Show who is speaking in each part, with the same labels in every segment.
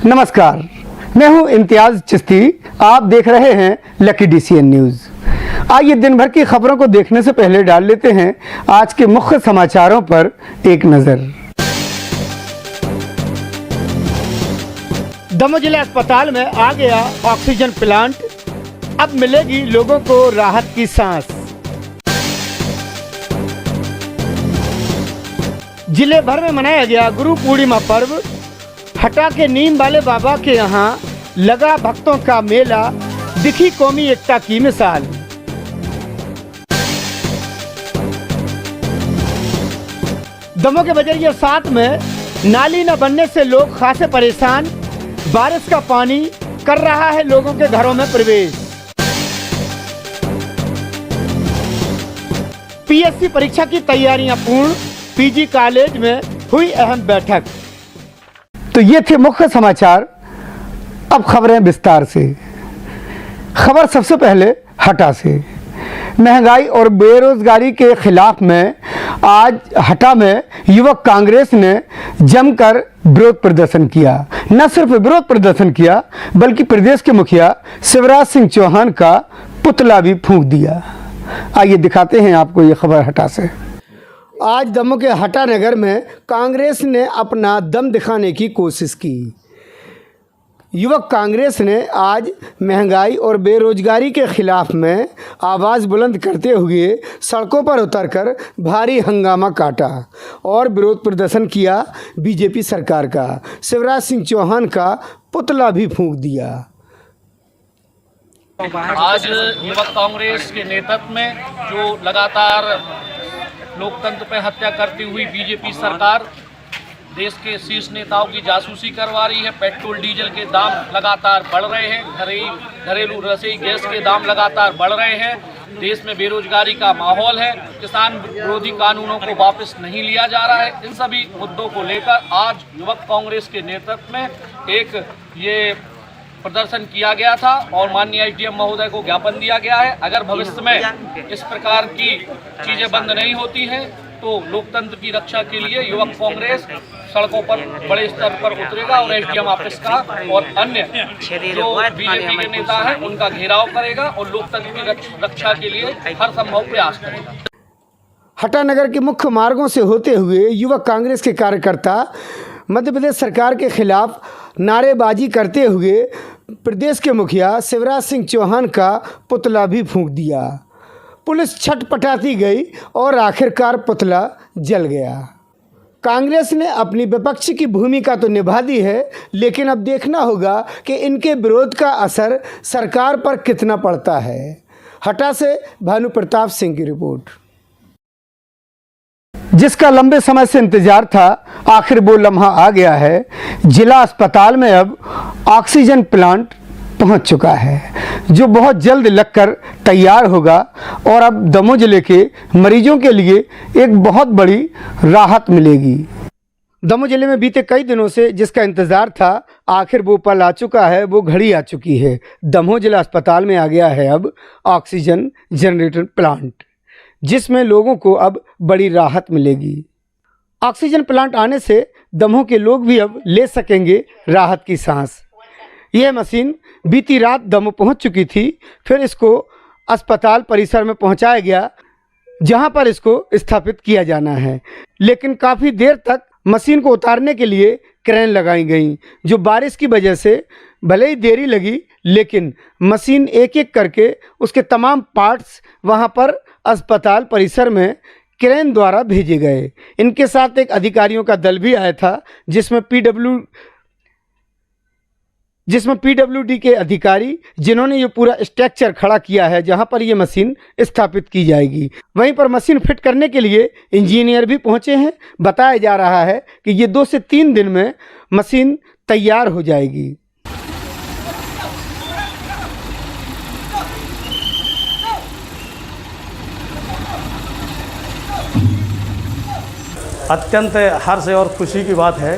Speaker 1: नमस्कार, मैं हूं इम्तियाज चिश्ती। आप देख रहे हैं लकी डीसीएन न्यूज़। आइए दिन भर की खबरों को देखने से पहले डाल लेते हैं आज के मुख्य समाचारों पर एक नज़र। दमोह जिला अस्पताल में आ गया ऑक्सीजन प्लांट, अब मिलेगी लोगों को राहत की सांस। जिले भर में मनाया गया गुरु पूर्णिमा पर्व। हटा के नीम वाले बाबा के यहाँ लगा भक्तों का मेला, दिखी कौमी एकता की मिसाल। दमोह के बजरिया 7 में नाली न बनने से लोग खासे परेशान, बारिश का पानी कर रहा है लोगों के घरों में प्रवेश। पीएससी परीक्षा की तैयारियां पूर्ण, पीजी कॉलेज में हुई अहम बैठक। तो ये थे मुख्य समाचार। अब खबरें विस्तार से। खबर सबसे पहले हटा से। महंगाई और बेरोजगारी के खिलाफ में आज हटा में युवक कांग्रेस ने जमकर विरोध प्रदर्शन किया। न सिर्फ विरोध प्रदर्शन किया बल्कि प्रदेश के मुखिया शिवराज सिंह चौहान का पुतला भी फूंक दिया। आइए दिखाते हैं आपको ये खबर हटा से। आज दमोह के हटा नगर में कांग्रेस ने अपना दम दिखाने की कोशिश की। युवक कांग्रेस ने आज महंगाई और बेरोजगारी के खिलाफ में आवाज़ बुलंद करते हुए सड़कों पर उतरकर भारी हंगामा काटा और विरोध प्रदर्शन किया। बीजेपी सरकार का शिवराज सिंह चौहान का पुतला भी फूंक दिया।
Speaker 2: आज युवक कांग्रेस के नेतृत्व में जो लगातार लोकतंत्र पर हत्या करती हुई बीजेपी सरकार देश के शीर्ष नेताओं की जासूसी करवा रही है। पेट्रोल डीजल के दाम लगातार बढ़ रहे हैं, घरेलू रसोई गैस के दाम लगातार बढ़ रहे हैं, देश में बेरोजगारी का माहौल है, किसान विरोधी कानूनों को वापस नहीं लिया जा रहा है। इन सभी मुद्दों को लेकर आज युवक कांग्रेस के नेतृत्व में एक ये प्रदर्शन किया गया था और माननीय एसडीएम महोदय को ज्ञापन दिया गया है। अगर भविष्य में इस प्रकार की चीज़ें बंद नहीं होती हैं तो लोकतंत्र की रक्षा के लिए युवक कांग्रेस सड़कों पर बड़े स्तर पर उतरेगा और एसडीएम ऑफिस का और अन्य जो बीजेपी के नेता हैं उनका घेराव करेगा और लोकतंत्र की रक्षा के लिए हर संभव प्रयास करेगा।
Speaker 1: हटा नगर के मुख्य मार्गों से होते हुए युवक कांग्रेस के कार्यकर्ता मध्य प्रदेश सरकार के खिलाफ नारेबाजी करते हुए प्रदेश के मुखिया शिवराज सिंह चौहान का पुतला भी फूंक दिया। पुलिस छटपटाती गई और आखिरकार पुतला जल गया। कांग्रेस ने अपनी विपक्ष की भूमिका तो निभा दी है, लेकिन अब देखना होगा कि इनके विरोध का असर सरकार पर कितना पड़ता है। हटा से भानु प्रताप सिंह की रिपोर्ट। जिसका लंबे समय से इंतजार था, आखिर वो लम्हा आ गया है। जिला अस्पताल में अब ऑक्सीजन प्लांट पहुंच चुका है, जो बहुत जल्द लगकर तैयार होगा और अब दमोह जिले के मरीजों के लिए एक बहुत बड़ी राहत मिलेगी। दमोह जिले में बीते कई दिनों से जिसका इंतज़ार था, आखिर वो पल आ चुका है, वो घड़ी आ चुकी है। दमोह जिला अस्पताल में आ गया है अब ऑक्सीजन जनरेटर प्लांट, जिसमें लोगों को अब बड़ी राहत मिलेगी। ऑक्सीजन प्लांट आने से दमोह के लोग भी अब ले सकेंगे राहत की सांस। यह मशीन बीती रात दमोह पहुंच चुकी थी, फिर इसको अस्पताल परिसर में पहुंचाया गया, जहां पर इसको स्थापित किया जाना है। लेकिन काफ़ी देर तक मशीन को उतारने के लिए क्रेन लगाई गई, जो बारिश की वजह से भले ही देरी लगी, लेकिन मशीन एक एक करके उसके तमाम पार्ट्स वहां पर अस्पताल परिसर में क्रेन द्वारा भेजे गए। इनके साथ एक अधिकारियों का दल भी आया था, जिसमें पीडब्ल्यूडी के अधिकारी, जिन्होंने ये पूरा स्ट्रक्चर खड़ा किया है जहां पर ये मशीन स्थापित की जाएगी। वहीं पर मशीन फिट करने के लिए इंजीनियर भी पहुंचे हैं। बताया जा रहा है कि ये 2 से 3 दिन में मशीन तैयार हो जाएगी।
Speaker 3: अत्यंत हर्ष और खुशी की बात है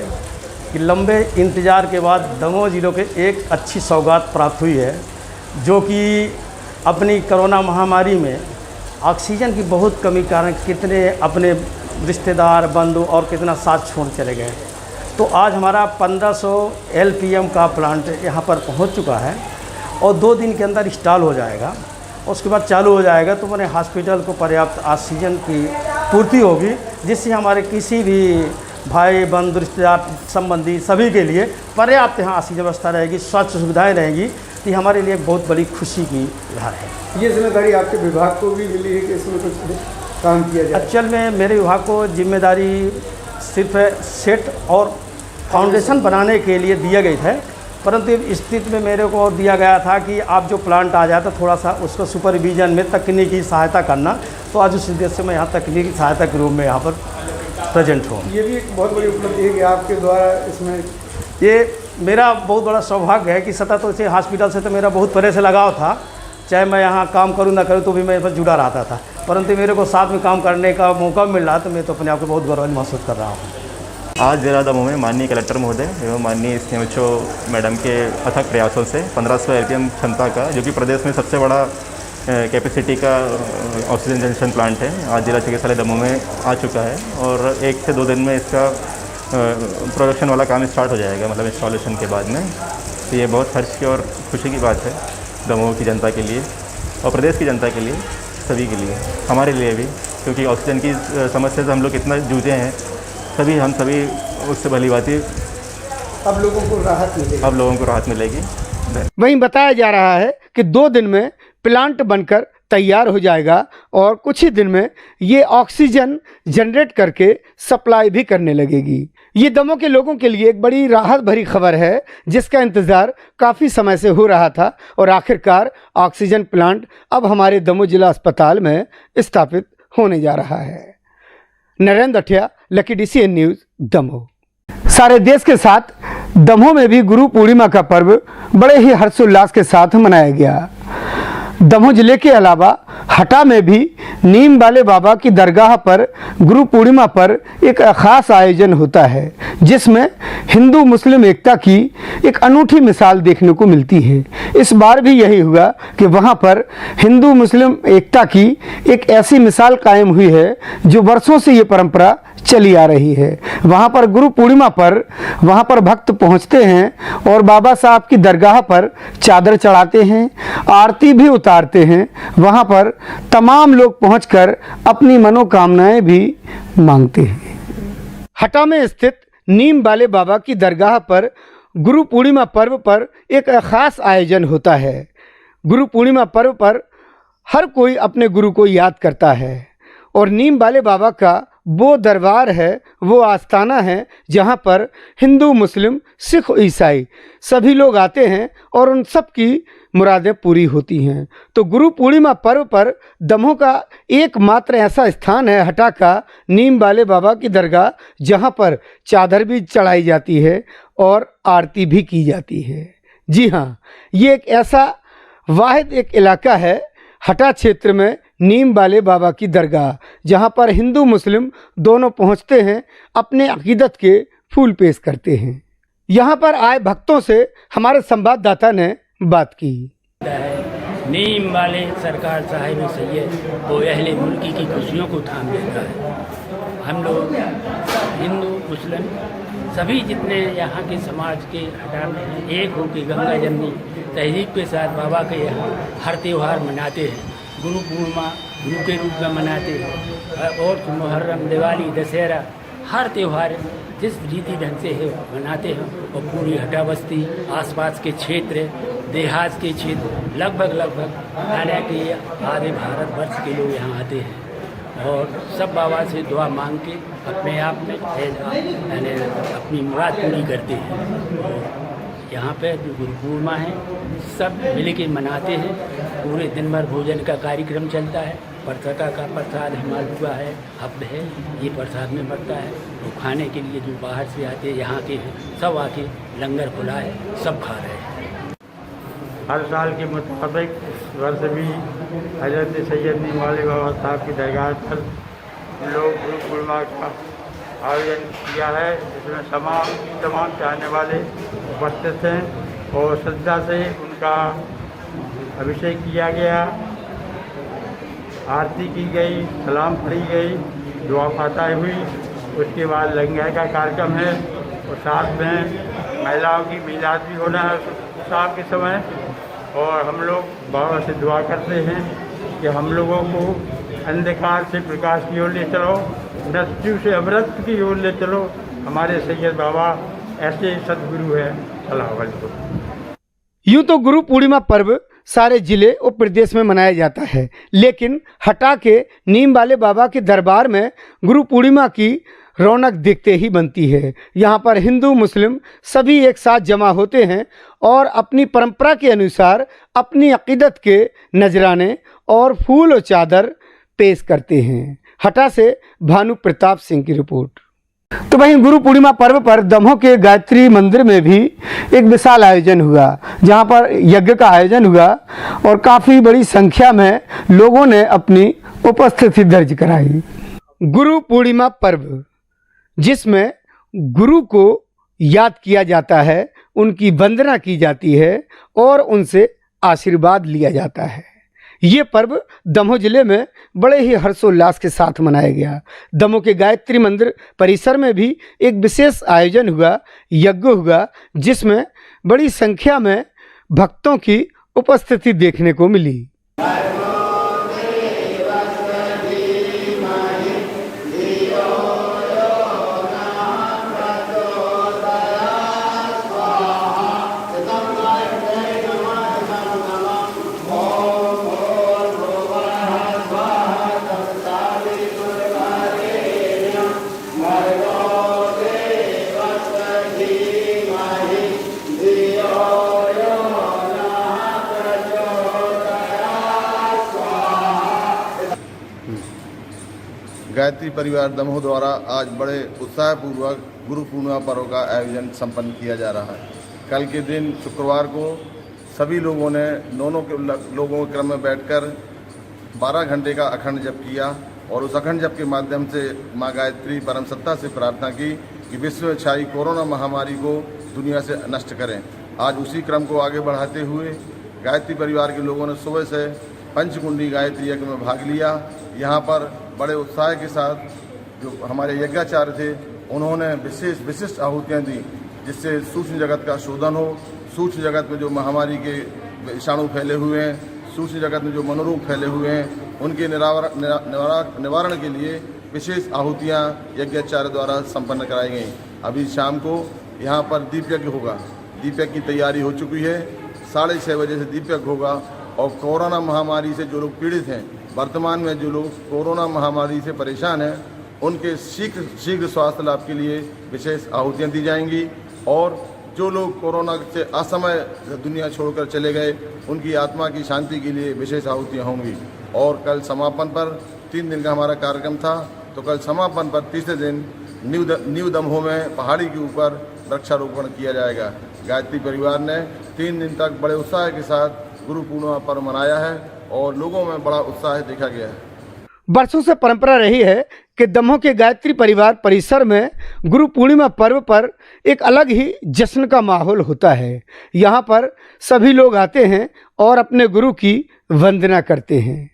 Speaker 3: कि लंबे इंतज़ार के बाद दमोह जिलों के एक अच्छी सौगात प्राप्त हुई है, जो कि अपनी कोरोना महामारी में ऑक्सीजन की बहुत कमी कारण कितने अपने रिश्तेदार बंधु और कितना साथ छोड़ चले गए। तो आज हमारा 1500 LPM का प्लांट यहाँ पर पहुँच चुका है और 2 दिन के अंदर इंस्टॉल हो जाएगा। उसके बाद चालू हो जाएगा तो मैंने हॉस्पिटल को पर्याप्त ऑक्सीजन की पूर्ति होगी, जिससे हमारे किसी भी भाई बंधु रिश्तेदार संबंधी सभी के लिए पर्याप्त यहाँ ऑक्सीजन व्यवस्था रहेगी, स्वास्थ्य सुविधाएं रहेंगी। तो ये हमारे लिए बहुत बड़ी खुशी की बात है।
Speaker 1: ये जिम्मेदारी आपके विभाग को भी मिली है कि इसमें कुछ काम किया जाए?
Speaker 3: एक्चुअल में मेरे विभाग को जिम्मेदारी सिर्फ सेट और फाउंडेशन बनाने के लिए दिया गई था, परंतु इस स्थिति में मेरे को दिया गया था कि आप जो प्लांट आ जाए तो थोड़ा सा उसको सुपरविजन में तकनीकी सहायता करना। तो आज उस उद्देश्य से मैं यहाँ तकनीकी सहायता के रूप में यहाँ पर प्रेजेंट हूँ।
Speaker 1: ये भी एक बहुत बड़ी उपलब्धि है कि आपके द्वारा इसमें,
Speaker 3: ये मेरा बहुत बड़ा सौभाग्य है कि सतत तो इसे हॉस्पिटल से तो मेरा बहुत पहले से लगाव था, चाहे मैं यहाँ काम करूँ ना करूँ तो भी मैं जुड़ा रहता था, परंतु मेरे को साथ में काम करने का मौका मिल रहा तो मैं तो अपने आप को बहुत गौरव महसूस कर रहा हूँ।
Speaker 4: आज जिला दमोह में माननीय कलेक्टर महोदय एवं माननीय स्नेहचो मैडम के अथक प्रयासों से 1500 LPM क्षमता का, जो कि प्रदेश में सबसे बड़ा कैपेसिटी का ऑक्सीजन जनरेशन प्लांट है, आज जिला चिकित्सालय दमोह में आ चुका है और 1 से 2 दिन में इसका प्रोडक्शन वाला काम स्टार्ट हो जाएगा, मतलब इंस्टॉलेशन के बाद में। तो ये बहुत हर्ष की और खुशी की बात है दमोह की जनता के लिए और प्रदेश की जनता के लिए, सभी के लिए, हमारे लिए भी, क्योंकि ऑक्सीजन की समस्या से हम लोग इतना जूझे हैं, हम सभी उससे भली बात ही
Speaker 1: अब लोगों को राहत मिलेगी। वहीं बताया जा रहा है कि 2 दिन में प्लांट बनकर तैयार हो जाएगा और कुछ ही दिन में ये ऑक्सीजन जनरेट करके सप्लाई भी करने लगेगी। ये दमोह के लोगों के लिए एक बड़ी राहत भरी खबर है, जिसका इंतज़ार काफ़ी समय से हो रहा था और आखिरकार ऑक्सीजन प्लांट अब हमारे दमोह जिला अस्पताल में स्थापित होने जा रहा है। Narendra Athiya, Lucky DCN news, Damoh. सारे देश के साथ दमोह में भी गुरु पूर्णिमा का पर्व बड़े ही हर्षोल्लास के साथ मनाया गया। दमोह जिले के अलावा हटा में भी नीम वाले बाबा की दरगाह पर गुरु पूर्णिमा पर एक खास आयोजन होता है, जिसमें हिंदू मुस्लिम एकता की एक अनूठी मिसाल देखने को मिलती है। इस बार भी यही हुआ कि वहां पर हिंदू मुस्लिम एकता की एक ऐसी मिसाल कायम हुई है जो वर्षों से ये परंपरा चली आ रही है। वहाँ पर गुरु पूर्णिमा पर वहाँ पर भक्त पहुँचते हैं और बाबा साहब की दरगाह पर चादर चढ़ाते हैं, आरती भी उतारते हैं। वहाँ पर तमाम लोग पहुँचकर अपनी मनोकामनाएं भी मांगते हैं। हटा में स्थित नीम वाले बाबा की दरगाह पर गुरु पूर्णिमा पर्व पर एक खास आयोजन होता है। गुरु पूर्णिमा पर्व पर हर कोई अपने गुरु को याद करता है और नीम वाले बाबा का वो दरबार है, वो आस्थाना है जहाँ पर हिंदू मुस्लिम सिख ईसाई सभी लोग आते हैं और उन सब की मुरादें पूरी होती हैं। तो गुरु पूर्णिमा पर्व पर दमोह का एकमात्र ऐसा स्थान है हटा का नीम वाले बाबा की दरगाह, जहाँ पर चादर भी चढ़ाई जाती है और आरती भी की जाती है। जी हाँ, ये एक ऐसा वाहिद एक इलाका है हटा क्षेत्र में नीम वाले बाबा की दरगाह, जहाँ पर हिंदू मुस्लिम दोनों पहुँचते हैं, अपने अकीदत के फूल पेश करते हैं। यहाँ पर आए भक्तों से हमारे संवाददाता ने बात की।
Speaker 5: नीम वाले सरकार साहिब सैयद वो अहले मुल्की की खुशियों को थाम देता है। हम लोग हिंदू मुस्लिम सभी जितने यहाँ के समाज के हटा में एक होकर गंगा जमनी तहजीब के साथ बाबा के यहाँ हर त्यौहार मनाते हैं। गुरु पूर्णिमा गुरु के रूप में मनाते हैं और मुहर्रम, दिवाली, दशहरा, हर त्यौहार जिस रीति ढंग से है मनाते हैं। और पूरी हटा बस्ती, आसपास के क्षेत्र, देहात के क्षेत्र लगभग हालांकि आधे भारतवर्ष के लोग यहाँ आते हैं और सब बाबा से दुआ मांग के अपने आप में यानी अपनी मुराद पूरी करते हैं। और यहाँ पे जो गुरु पूर्णिमा है सब मिल के मनाते हैं। पूरे दिन भर भोजन का कार्यक्रम चलता है। परसका का प्रसाद हमालपुआ है, हब्द है, ये प्रसाद में बढ़ता है। तो खाने के लिए जो बाहर से आते हैं यहाँ के हैं सब आके लंगर खुला है, सब खा रहे हैं।
Speaker 6: हर साल के मुताबिक इस वर्ष भी हजरत सैयद नीम वाले बाबा साहब की दरगाह पर लोग गुरु पूर्णिमा का आयोजन किया है, जिसमें तमाम चाहने वाले उपस्थित हैं और श्रद्धा से उनका अभिषेक किया गया, आरती की गई, सलाम पढ़ी गई, दुआ फातह हुई। उसके बाद लंगर का कार्यक्रम है। और साथ में महिलाओं की मिलाद भी होना है शाम के समय। और हम लोग बाबा से दुआ करते हैं कि हम लोगों को अंधकार से प्रकाश की ओर ले चलो, मृत्यु से अमृत की ओर ले चलो। हमारे सैयद बाबा ऐसे सदगुरु है। सलाम अलैकुम।
Speaker 1: यूं तो गुरु पूर्णिमा पर्व सारे जिले और प्रदेश में मनाया जाता है, लेकिन हटा के नीम वाले बाबा के दरबार में गुरु पूर्णिमा की रौनक देखते ही बनती है। यहाँ पर हिंदू मुस्लिम सभी एक साथ जमा होते हैं और अपनी परंपरा के अनुसार अपनी अकीदत के नजराने और फूल और चादर पेश करते हैं। हटा से भानु प्रताप सिंह की रिपोर्ट। तो वहीं गुरु पूर्णिमा पर्व पर दमोह के गायत्री मंदिर में भी एक विशाल आयोजन हुआ, जहां पर यज्ञ का आयोजन हुआ और काफ़ी बड़ी संख्या में लोगों ने अपनी उपस्थिति दर्ज कराई। गुरु पूर्णिमा पर्व जिसमें गुरु को याद किया जाता है, उनकी वंदना की जाती है और उनसे आशीर्वाद लिया जाता है। ये पर्व दमोह जिले में बड़े ही हर्षोल्लास के साथ मनाया गया। दमोह के गायत्री मंदिर परिसर में भी एक विशेष आयोजन हुआ, यज्ञ हुआ, जिसमें बड़ी संख्या में भक्तों की उपस्थिति देखने को मिली।
Speaker 7: गायत्री परिवार दमोह द्वारा आज बड़े उत्साहपूर्वक गुरु पूर्णिमा पर्व का आयोजन संपन्न किया जा रहा है। कल के दिन शुक्रवार को सभी लोगों ने दोनों के लोगों के क्रम में बैठकर 12 घंटे का अखंड जप किया और उस अखंड जप के माध्यम से माँ गायत्री परम सत्ता से प्रार्थना की कि विश्व में छाई कोरोना महामारी को दुनिया से नष्ट करें। आज उसी क्रम को आगे बढ़ाते हुए गायत्री परिवार के लोगों ने सुबह से पंचकुंडी गायत्री यज्ञ में भाग लिया। यहाँ पर बड़े उत्साह के साथ जो हमारे यज्ञाचार्य थे, उन्होंने विशिष्ट आहुतियाँ दी, जिससे सूक्ष्म जगत का शोधन हो। सूक्ष्म जगत में जो महामारी के विषाणु फैले हुए हैं, सूक्ष्म जगत में जो मनोरोग फैले हुए हैं, उनके निवारण के लिए विशेष आहुतियाँ यज्ञाचार्य द्वारा संपन्न कराई गई। अभी शाम को यहाँ पर दीप यज्ञ होगा। दीप यज्ञ की तैयारी हो चुकी है। 6:30 बजे से दीप यज्ञ होगा और कोरोना महामारी से जो लोग पीड़ित हैं, वर्तमान में जो लोग कोरोना महामारी से परेशान हैं, उनके शीघ्र स्वास्थ्य लाभ के लिए विशेष आहुतियाँ दी जाएंगी। और जो लोग कोरोना से असमय दुनिया छोड़कर चले गए, उनकी आत्मा की शांति के लिए विशेष आहुतियाँ होंगी। और कल समापन पर 3 दिन का हमारा कार्यक्रम था, तो कल समापन पर तीसरे दिन न्यू दमोह में पहाड़ी के ऊपर वृक्षारोपण किया जाएगा। गायत्री परिवार ने 3 दिन तक बड़े उत्साह के साथ गुरु पूर्णिमा पर्व मनाया है और लोगों में बड़ा उत्साह देखा गया है।
Speaker 1: वर्षों से परंपरा रही है कि दमोह के गायत्री परिवार परिसर में गुरु पूर्णिमा पर्व पर एक अलग ही जश्न का माहौल होता है। यहाँ पर सभी लोग आते हैं और अपने गुरु की वंदना करते हैं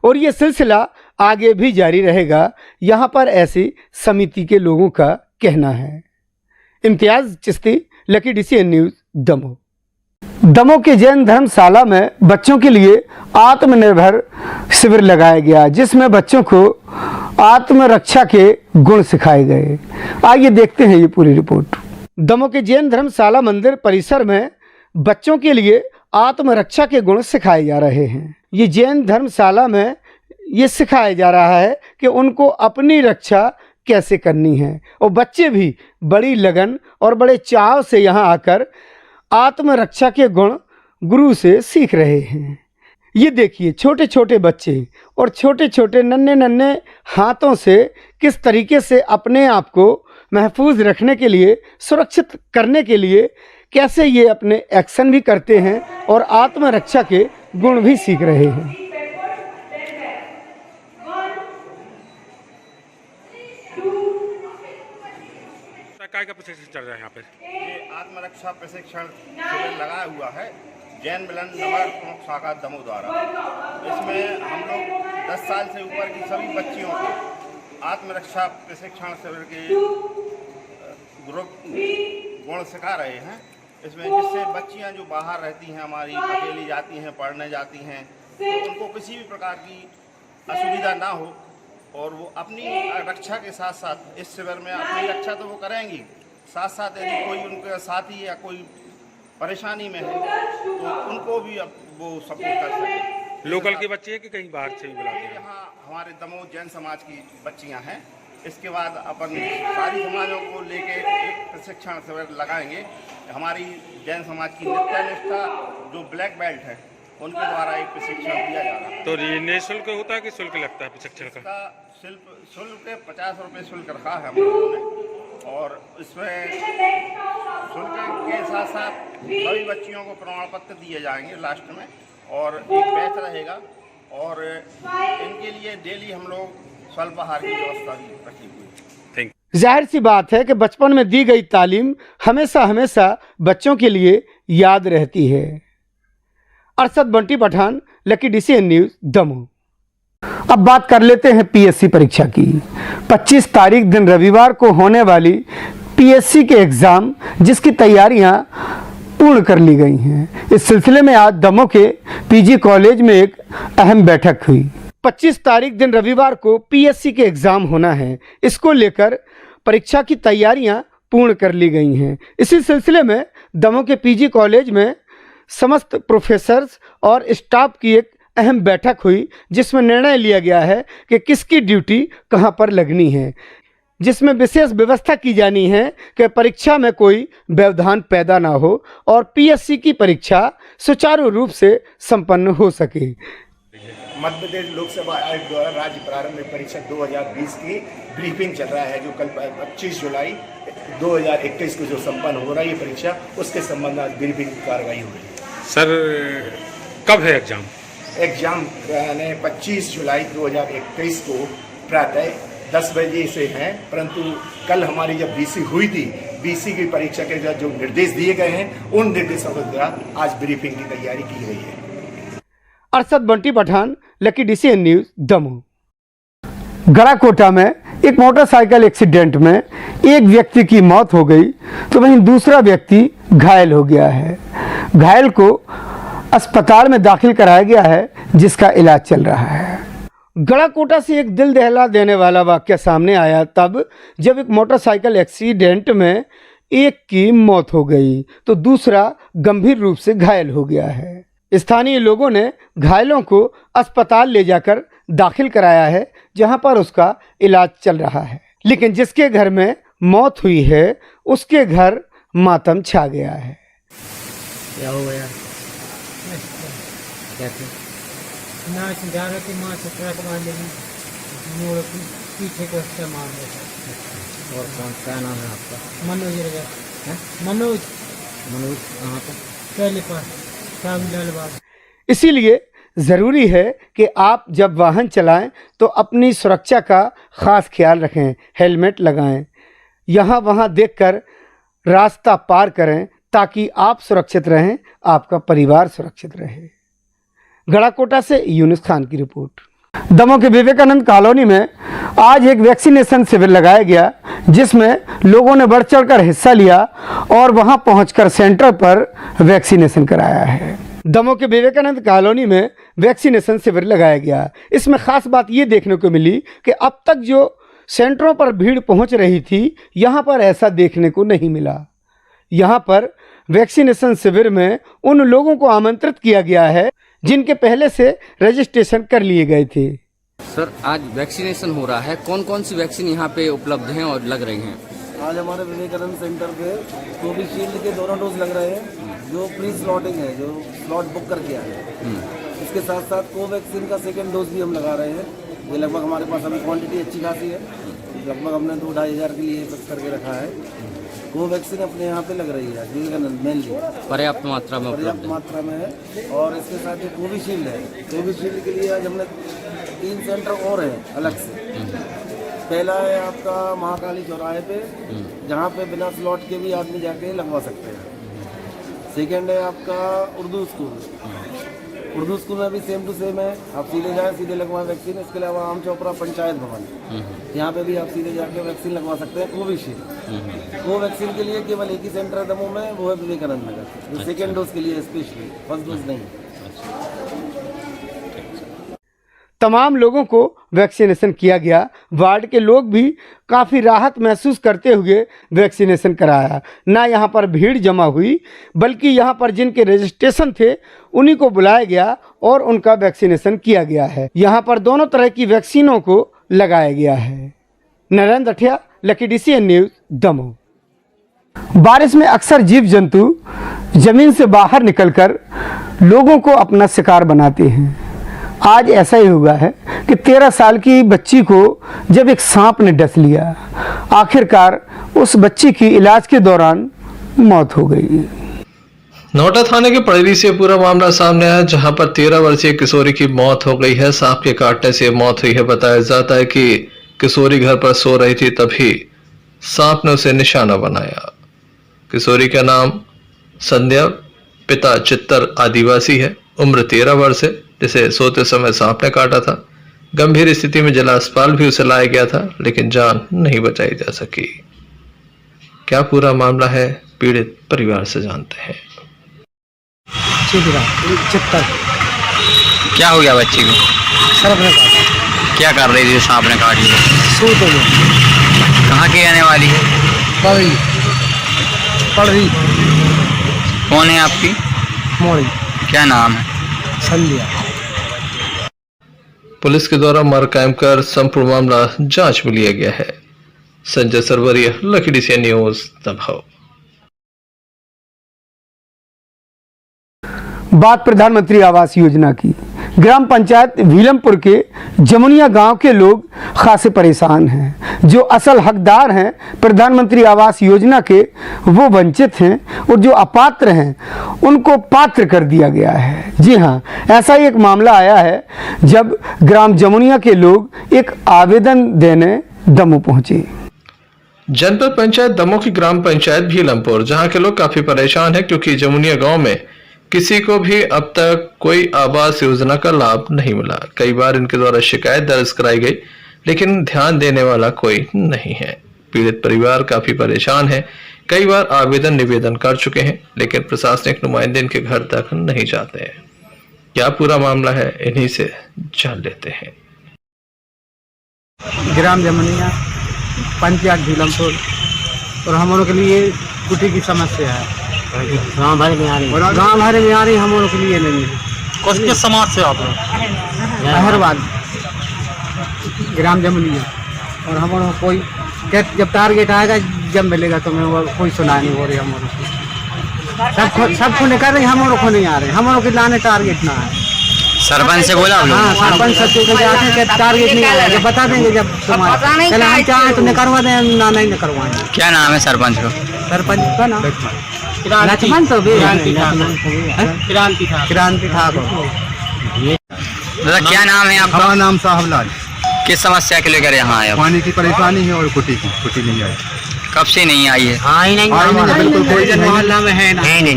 Speaker 1: और ये सिलसिला आगे भी जारी रहेगा, यहाँ पर ऐसी समिति के लोगों का कहना है। Imtiaz Chishti, lucky DCN news, Damoh. Damoh के जैन धर्मशाला में बच्चों के लिए आत्मनिर्भर शिविर लगाया गया, जिसमें बच्चों को आत्मरक्षा के गुण सिखाए गए। आइए देखते हैं ये पूरी रिपोर्ट। दमोह के जैन धर्मशाला मंदिर परिसर में बच्चों के लिए आत्मरक्षा के गुण सिखाए जा रहे हैं। ये जैन धर्मशाला में ये सिखाया जा रहा है कि उनको अपनी रक्षा कैसे करनी है और बच्चे भी बड़ी लगन और बड़े चाव से यहाँ आकर आत्मरक्षा के गुण गुरु से सीख रहे हैं। ये देखिए छोटे छोटे बच्चे और छोटे छोटे नन्हे नन्हे हाथों से किस तरीके से अपने आप को महफूज रखने के लिए, सुरक्षित करने के लिए कैसे ये अपने एक्शन भी करते हैं और आत्मरक्षा के गुण भी सीख रहे हैं।
Speaker 8: काय का प्रशिक्षण चल रहा है यहाँ पर?
Speaker 9: ये आत्मरक्षा प्रशिक्षण शिविर लगाया हुआ है जैन मिलन नगर प्रमुख शाखा दमोह द्वारा। इसमें हम लोग 10 साल से ऊपर की सभी बच्चियों को आत्मरक्षा प्रशिक्षण शिविर के ग्रुप गुण सिखा रहे हैं इसमें, जिससे बच्चियां जो बाहर रहती हैं हमारी, अकेली जाती हैं, पढ़ने जाती हैं, तो उनको किसी भी प्रकार की असुविधा ना हो और वो अपनी रक्षा के साथ साथ इस शिविर में अपनी रक्षा तो वो करेंगी, साथ साथ यदि कोई उनका साथी या कोई परेशानी में है तो उनको भी अब वो सपोर्ट कर सके।
Speaker 8: लोकल के बच्चे हैं कि कहीं बाहर से भी बुलाते हैं?
Speaker 9: यहाँ हमारे दमोह जैन समाज की बच्चियाँ हैं। इसके बाद अपन सारी समाजों को लेके एक प्रशिक्षण शिविर लगाएंगे। हमारी जैन समाज की निष्ठा जो ब्लैक बेल्ट है उनके द्वारा एक प्रशिक्षण दिया जा रहा है।
Speaker 8: तो ये निःशुल्क होता है कि शुल्क लगता है प्रशिक्षण का?
Speaker 9: शुल्क 50 रुपये शुल्क रखा है हम लोगों ने, और इसमें शुल्क के साथ साथ सभी बच्चियों को प्रमाण पत्र दिए जाएंगे लास्ट में, और एक बैच रहेगा, और इनके लिए डेली हम लोग स्वल्पाहार की व्यवस्था भी रखी हुई है।
Speaker 1: जाहिर सी बात है कि बचपन में दी गई तालीम हमेशा हमेशा बच्चों के लिए याद रहती है। Arshad Bunty Pathan, lucky DCN news, Damoh. अब बात कर लेते हैं PSC परीक्षा की। 25 तारीख दिन रविवार को होने वाली PSC के एग्ज़ाम, जिसकी तैयारियां पूर्ण कर ली गई हैं। इस सिलसिले में आज दमोह के PG कॉलेज में एक अहम बैठक हुई। 25 तारीख दिन रविवार को PSC के एग्ज़ाम होना है। इसको लेकर परीक्षा की तैयारियां पूर्ण कर ली गई हैं। इसी सिलसिले में दमोह के PG कॉलेज में समस्त प्रोफेसर्स और स्टाफ की एक अहम बैठक हुई, जिसमें निर्णय लिया गया है कि किसकी ड्यूटी कहां पर लगनी है, जिसमें विशेष व्यवस्था की जानी है कि परीक्षा में कोई व्यवधान पैदा ना हो और PSC की परीक्षा सुचारू रूप से संपन्न हो सके।
Speaker 10: मध्य प्रदेश लोकसभा आयोग द्वारा राज्य प्रारंभिक परीक्षा 2020 की ब्रीफिंग चल रहा है, जो कल 25 जुलाई 2021 को जो संपन्न हो रही है परीक्षा, उसके संबंध में ब्रीफिंग कार्रवाई हो रही है।
Speaker 8: सर कब है एग्जाम?
Speaker 10: एग्जाम 25 जुलाई 2021 को प्रातः 10 बजे से हैं, परंतु कल हमारी जब BC हुई थी, BC की परीक्षा के जो निर्देश दिए गए हैं, उन निर्देशों के द्वारा आज ब्रीफिंग की तैयारी की गई है।
Speaker 1: Arshad Bunty Pathan, lucky DCN news, Damoh. Garhakota में एक मोटरसाइकिल एक्सीडेंट में एक व्यक्ति की मौत हो गई, तो वहीं दूसरा व्यक्ति घायल हो गया है। घायल को अस्पताल में दाखिल कराया गया है, जिसका इलाज चल रहा है। गड़ाकोटा से एक दिल दहला देने वाला वाक़या सामने आया तब जब एक मोटरसाइकिल एक्सीडेंट में एक की मौत हो गई तो दूसरा गंभीर रूप से घायल हो गया है। स्थानीय लोगों ने घायलों को अस्पताल ले जाकर दाखिल कराया है, जहां पर उसका इलाज चल रहा है। लेकिन जिसके घर में मौत हुई है उसके घर मातम छा गया है।
Speaker 5: क्या हो गया? नाच जा रही थी, माँ से ट्रक मार लेगी, मोड़ पीछे को से मार देता। और कौन सा नाम है आपका? मनोज रजा। मनोज कहाँ पर? पहले पास शाम।
Speaker 1: इसीलिए ज़रूरी है कि आप जब वाहन चलाएं तो अपनी सुरक्षा का ख़ास ख्याल रखें, हेलमेट लगाएं, यहाँ वहाँ देखकर रास्ता पार करें ताकि आप सुरक्षित रहें, आपका परिवार सुरक्षित रहे। गड़ाकोटा से यूनुस खान की रिपोर्ट। दमोह के विवेकानंद कॉलोनी में आज एक वैक्सीनेशन शिविर लगाया गया, जिसमें लोगों ने बढ़ चढ़कर हिस्सा लिया और वहां पहुंचकर सेंटर पर वैक्सीनेशन कराया है। दमोह के विवेकानंद कॉलोनी में वैक्सीनेशन शिविर लगाया गया। इसमें खास बात ये देखने को मिली कि अब तक जो सेंटरों पर भीड़ पहुंच रही थी, यहां पर ऐसा देखने को नहीं मिला। यहां पर वैक्सीनेशन शिविर में उन लोगों को आमंत्रित किया गया है जिनके पहले से रजिस्ट्रेशन कर लिए गए थे।
Speaker 11: सर, आज वैक्सीनेशन हो रहा है, कौन कौन सी वैक्सीन यहाँ पे उपलब्ध हैं और लग रही हैं?
Speaker 12: आज हमारे विवेकानंद सेंटर पे कोविशील्ड के दोनों डोज लग रहे हैं, जो प्री स्लॉटिंग है, जो स्लॉट बुक कर दिया है। इसके साथ साथ कोवैक्सीन का सेकेंड डोज भी हम लगा रहे हैं। ये लगभग हमारे पास अभी क्वांटिटी अच्छी खासी है, लगभग हमने 2-2.5 हज़ार के लिए फिक्स करके रखा है। कोवैक्सीन अपने यहाँ पे लग रही है विवेकानंद मेनली,
Speaker 11: पर्याप्त मात्रा में
Speaker 12: है। और इसके साथ जो कोविशील्ड है, कोविशील्ड के लिए आज हमने 3 सेंटर और हैं अलग से। पहला है आपका महाकाली चौराहे पे, जहाँ पे बिना स्लॉट के भी आदमी जाके लगवा सकते हैं। सेकेंड है आपका उर्दू स्कूल, उर्दू स्कूल में भी सेम टू सेम है, आप सीधे जाए सीधे लगवाएं वैक्सीन। इसके अलावा आम चौपड़ा पंचायत भवन, यहाँ पे भी आप सीधे जाके वैक्सीन लगवा सकते हैं कोविशील्ड। कोवैक्सीन के लिए केवल एक ही सेंटर है दमोह में, वो है विवेकानंद नगर, जो सेकेंड डोज के लिए स्पेशली, फर्स्ट डोज नहीं।
Speaker 1: तमाम लोगों को वैक्सीनेशन किया गया। वार्ड के लोग भी काफ़ी राहत महसूस करते हुए वैक्सीनेशन कराया। ना यहाँ पर भीड़ जमा हुई, बल्कि यहाँ पर जिनके रजिस्ट्रेशन थे उन्हीं को बुलाया गया और उनका वैक्सीनेशन किया गया है। यहाँ पर दोनों तरह की वैक्सीनों को लगाया गया है। Narendra Athiya, Lucky DCN news, Damoh. बारिश में अक्सर जीव जंतु जमीन से बाहर निकलकर लोगों को अपना शिकार बनाते हैं। आज ऐसा ही हुआ है कि 13 साल की बच्ची को जब एक सांप ने डस लिया, आखिरकार उस बच्ची की इलाज के दौरान मौत हो गई।
Speaker 13: नोएडा थाने के पड़ेरी से पूरा मामला सामने आया, जहां पर 13 वर्षीय किशोरी की मौत हो गई है। सांप के काटने से मौत हुई है। बताया जाता है कि किशोरी घर पर सो रही थी, तभी सांप ने उसे निशाना बनाया। किशोरी का नाम संध्या, पिता चित्तर आदिवासी है, उम्र 13 वर्ष है, जिसे सोते समय सांप ने काटा था। गंभीर स्थिति में जिला अस्पताल भी उसे लाया गया था, लेकिन जान नहीं बचाई जा सकी। क्या पूरा मामला है, पीड़ित परिवार से जानते हैं।
Speaker 14: चित्तर,
Speaker 11: क्या हो गया बच्ची को?
Speaker 14: सर्प ने काटा।
Speaker 11: क्या कर रही थी सांप ने काट लिया?
Speaker 14: सूत हो
Speaker 11: कहाँ की रहने वाली है?
Speaker 14: पढ़ रही।
Speaker 11: कौन है आपकी?
Speaker 14: मोड़ी।
Speaker 11: क्या नाम है?
Speaker 14: संध्या।
Speaker 13: पुलिस के द्वारा मर कायम कर संपूर्ण मामला जांच में लिया गया है। Sanjay Sarwaria, lucky DCN news, Damoh.
Speaker 1: बात प्रधानमंत्री आवास योजना की। ग्राम पंचायत भीलमपुर के जमुनिया गांव के लोग खासे परेशान हैं। जो असल हकदार हैं प्रधानमंत्री आवास योजना के, वो वंचित हैं, और जो अपात्र हैं उनको पात्र कर दिया गया है। जी हां, ऐसा ही एक मामला आया है जब ग्राम जमुनिया के लोग एक आवेदन देने दमोह पहुंचे।
Speaker 13: जनपद पंचायत दमोह की ग्राम पंचायत भीलमपुर, जहां के लोग काफी परेशान हैं, क्योंकि जमुनिया गांव में किसी को भी अब तक कोई आवास योजना का लाभ नहीं मिला। कई बार इनके द्वारा शिकायत दर्ज कराई गई, लेकिन ध्यान देने वाला कोई नहीं है। पीड़ित परिवार काफी परेशान है। कई बार आवेदन निवेदन कर चुके हैं, लेकिन प्रशासनिक नुमाइंदे इनके घर तक नहीं जाते हैं। क्या पूरा मामला है, इन्हीं से जान लेते हैं।
Speaker 14: ग्राम जमुनिया, पंचायत भीलमपुर, और हम लोगों के लिए कुटी की समस्या है। गाँव भर में आ रही हम लोगों के लिए नहीं है। किस समाज से आप लोग? अहरवाद, ग्राम जमुनिया। और हम लोग कोई जब टारगेट आएगा जब मिलेगा तो मैं कोई सुना नहीं हो रही। हम लोग सबको निकल रही, हम लोग को नहीं आ रहे। हम लोग के लाने टारगेट ना है।
Speaker 11: सरपंच से बोला?
Speaker 14: हाँ, सरपंच से टारगेट नहीं आया, जब बता देंगे जब तुम्हारा हम चाहें तो करवा दें, ना नहीं करवाएंगे।
Speaker 11: क्या नाम है सरपंच का?
Speaker 14: सरपंच का नाम लक्ष्मण तो क्रांति ठाकुर।
Speaker 11: दादा क्या नाम है आपका?
Speaker 15: हमारा नाम साहबलाल।
Speaker 11: किस समस्या के लेकर यहाँ आए?
Speaker 15: पानी की परेशानी है और कुटी नहीं आई।
Speaker 11: कब से नहीं आई है?
Speaker 15: बिल्कुल कोई
Speaker 14: मोहल्ला में है नहीं,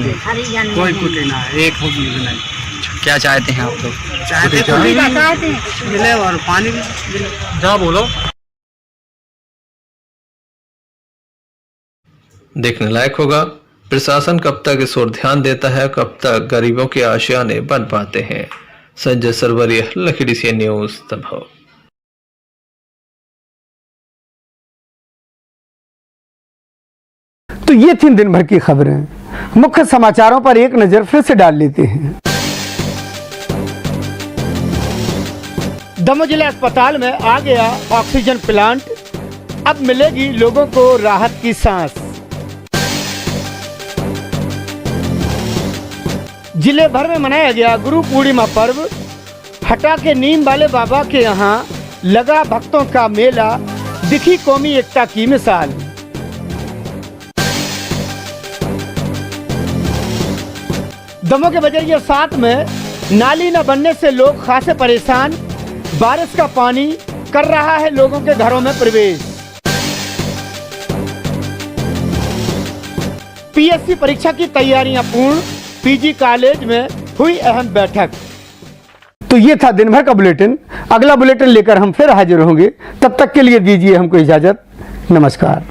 Speaker 14: कोई कुटी ना है, एक हो नहीं।
Speaker 11: क्या चाहते हैं आप लोग?
Speaker 14: मिले और पानी भी मिले।
Speaker 13: जा बोलो। देखने लायक होगा प्रशासन कब तक इस ओर ध्यान देता है, कब तक गरीबों के आशियाने बन पाते हैं। Sanjay Sarwaria, lucky DCN news, Damoh.
Speaker 1: तो ये थी दिन भर की खबरें। मुख्य समाचारों पर एक नजर फिर से डाल लेते हैं। दमोह जिला अस्पताल में आ गया ऑक्सीजन प्लांट, अब मिलेगी लोगों को राहत की सांस। जिले भर में मनाया गया गुरु पूर्णिमा पर्व। हटा के नीम वाले बाबा के यहाँ लगा भक्तों का मेला, दिखी कौमी एकता की मिसाल। दमोह के बजरिया 7 में नाली न बनने से लोग खासे परेशान। बारिश का पानी कर रहा है लोगों के घरों में प्रवेश। PSC परीक्षा की तैयारियां पूर्ण, PG कॉलेज में हुई अहम बैठक। तो ये था दिन भर का बुलेटिन। अगला बुलेटिन लेकर हम फिर हाजिर होंगे, तब तक के लिए दीजिए हमको इजाज़त। नमस्कार।